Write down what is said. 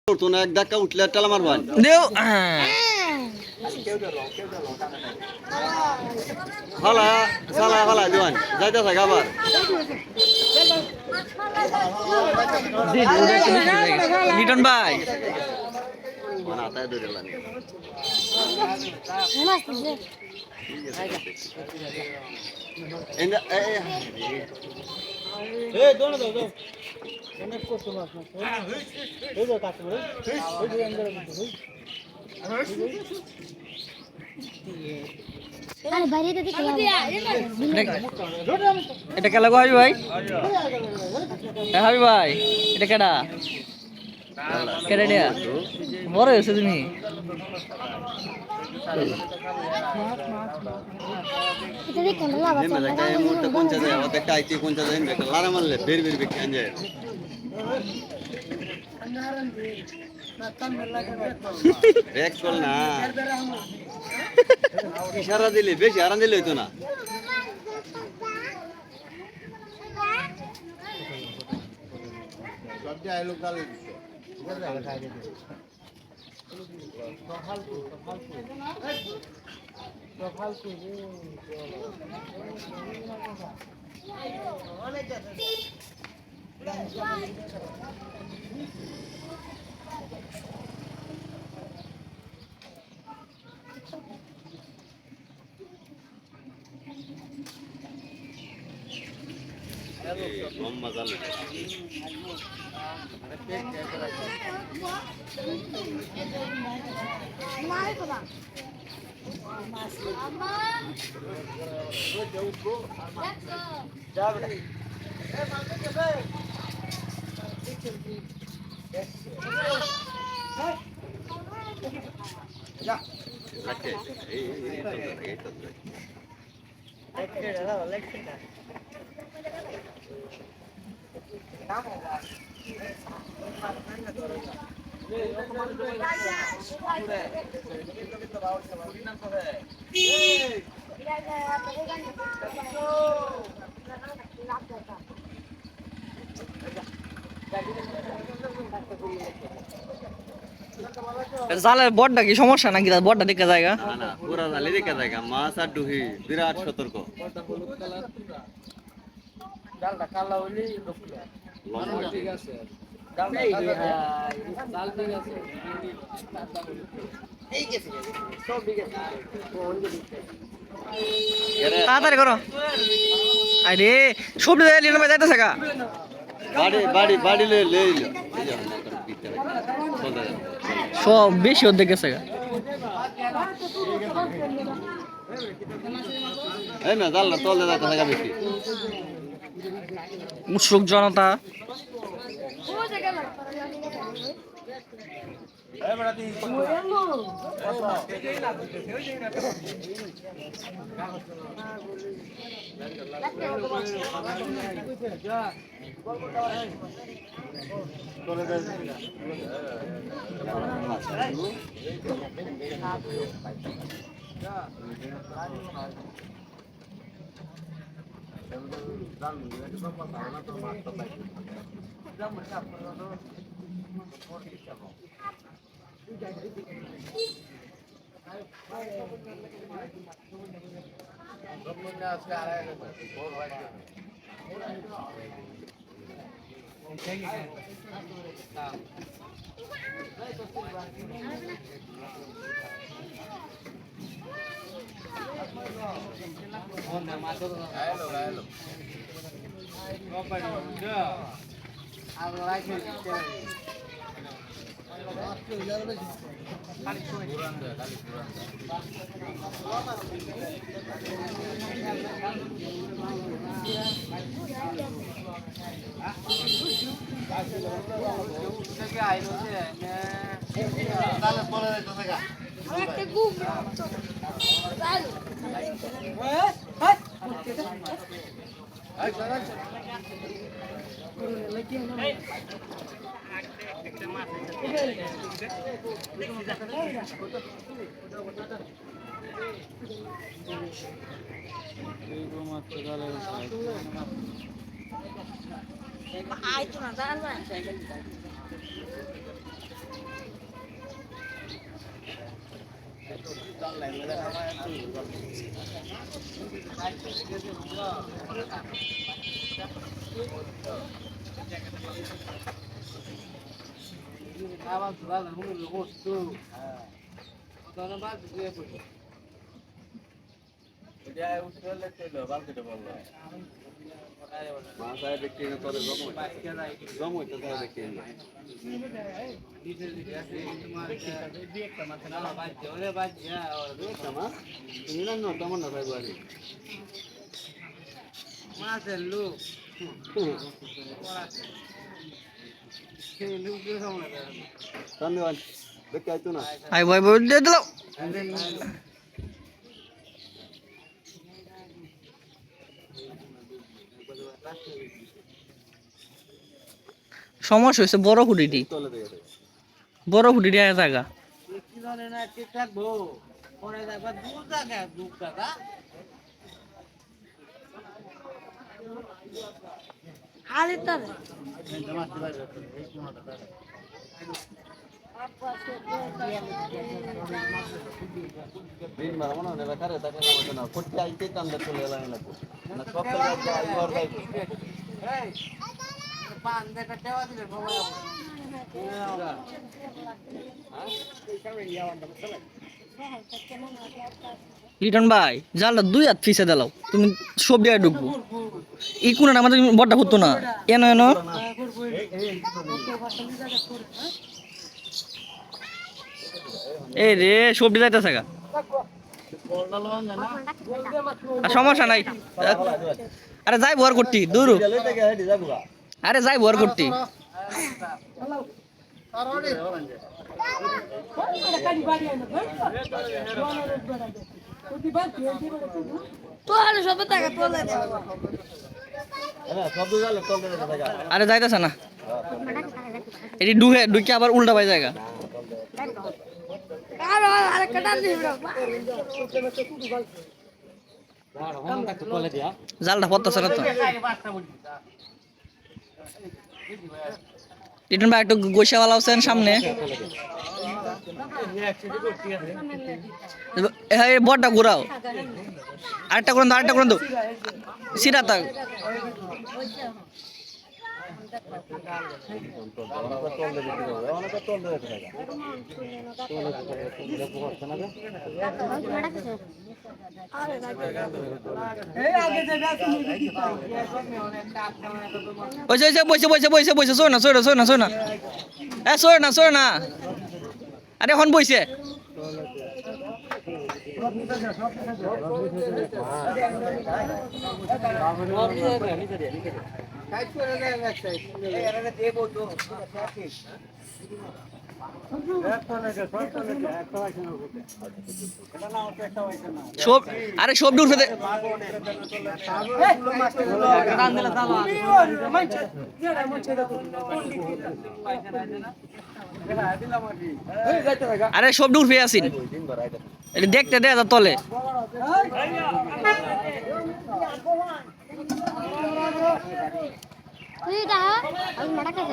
তো না এক ধাক্কা উঠলে টালা মারবান দেও ফালা সালা ফালা দিওয়ান যাইতে থাকে আবার লিটন ভাই মানে আতায় ধরে লানি এই দোনো দাও দাও অনেক কষ্ট মাছ না এই দাও কাটবো এই দুই আঙ্গুল আরে বাইরে তো দেখো এটা কে লাগো হাবি ভাই হাবি ভাই এটা কেডা কেডা দেয়া বড় হয়েছে তুমি এটা দেখো না বাবা নেমে যায় এই মুহূর্তে কোন জায়গায় ওতে কাইতি কোন জায়গায় বেটা লারা মারলে বের বের বের খান যায় ব্রেক কল না ইশারা দিলে বেশি আরাম দিলে হইতো না সব যে আইলো কাল মজা লাগে জালের বড়টা কি সমস্যা নাকি তার বড়টা দেখে জায়গা না না পুরা জালি দেখা যায় মাছ আর ডুহি বিরাট সতর্ক ডালটা কালা হইলে লম্বা ঠিক আছে ডালটা কালা ডাল ঠিক আছে এই গেছে সব ঠিক আছে তাড়াতাড়ি করো আরে সব লিটন ভাই যাইতেছে গা বাড়ি বাড়ি বাড়ি লে লে এই যে আমার ভিতরে চলে যায় সব বেশি অর্ধেক গেছে গা এই না জাল না তলে যাইতে থাকে বেশি উৎসুক জনতা Ay, tú no sabes. মাথায় দেখি না তোরে জমই তো তাহলে দেখি না তুমি না না তেমন না ভাই বাড়ি মাছের লোক ধন্যবাদ দেখতে আইতো না আই ভাই ভাই দিয়ে দিলাম সমস্যা হয়েছে বড় খুঁটিটি তলে দেখে বড় খুঁটিটি আয় জায়গা কি জানে না ঠিক থাকবো পরে দেখবা দু টাকা আরে তবে দিন মারা মনে হয় না কারে তাকে নামাতে না করতে আইতে কান্দে চলে এলাম লাগবো না সব থেকে আইবার যাইবো এই পান দেখা দেওয়া দিলে বাবা লিটন ভাই জালটা 2 হাত ফিসে দিলাও তুমি সব দিয়ে ঢুকবো এই কোণাটা আমাদের বড়টা হতো না এনো এনো এই রে সবজি যাইতেছে গা সমস্যা নাই আরে যাই ভর করতি দূর আরে যাই ভর করতি তোর সব টাকা তোলে সব গেল তলে দেখা আরে যাইতেছে না এটি ঢুকে আবার উল্টা পাই জায়গা আরে আরে কাটা দিবি জালটা পড়তেছে না তো লিটন ভাই একটু গোসাওয়ালা আছেন সামনে এই বড়টা ঘুরাও আরেকটা করে দাও সিরা তাক বইছে শোয় না আরে এখন বইছে সব আরে সব দূর ফেলে আরে সব দূর ফেয়ে আসিন এটা দেখতে দে তলে তুই দা আমি মারা খাই